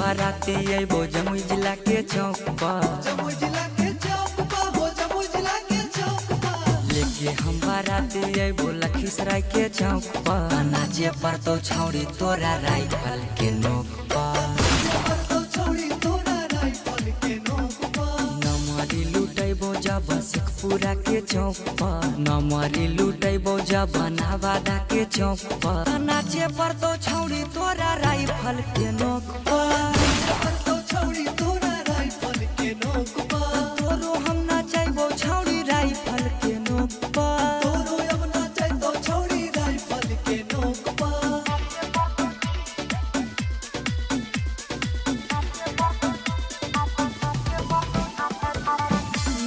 बाराती अबो जमुई जिला के चौक पर, लेके हम बाराती अबो लखीसराय के चौक पर। नाचे पर तो छौड़ी तोरा राइफल के नोक पर, नमरी लुटैबो जब शेखपुरा के चौक पर, नमरी लुटैबो जब नवादा के चौक पर। नाचे पर तो छौड़ी तोरा राइफल के नोक पर, तोरो हम नाचैबो छौड़ी राइफल के नोक पर।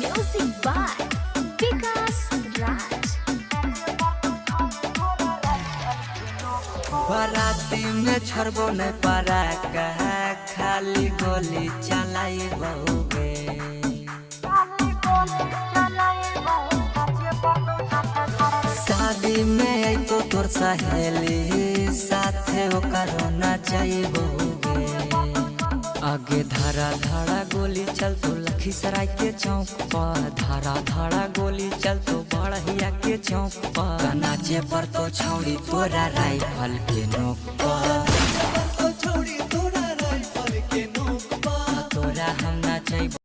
Music by Vikas Raj. बाराती में छड़बो नहीं पारा कहा, खाली गोली चलाइबो बे। शादी में आई तो तोर सहेली साथे ओकरो नचाइबो बे। आगे धारा धारा गोली चल तो लखीसराय के चौक पर, धारा धारा गोली चल तो बड़हिया के चौक पर। नाचे पर तो छौड़ी तोरा राइफल के नोक पर।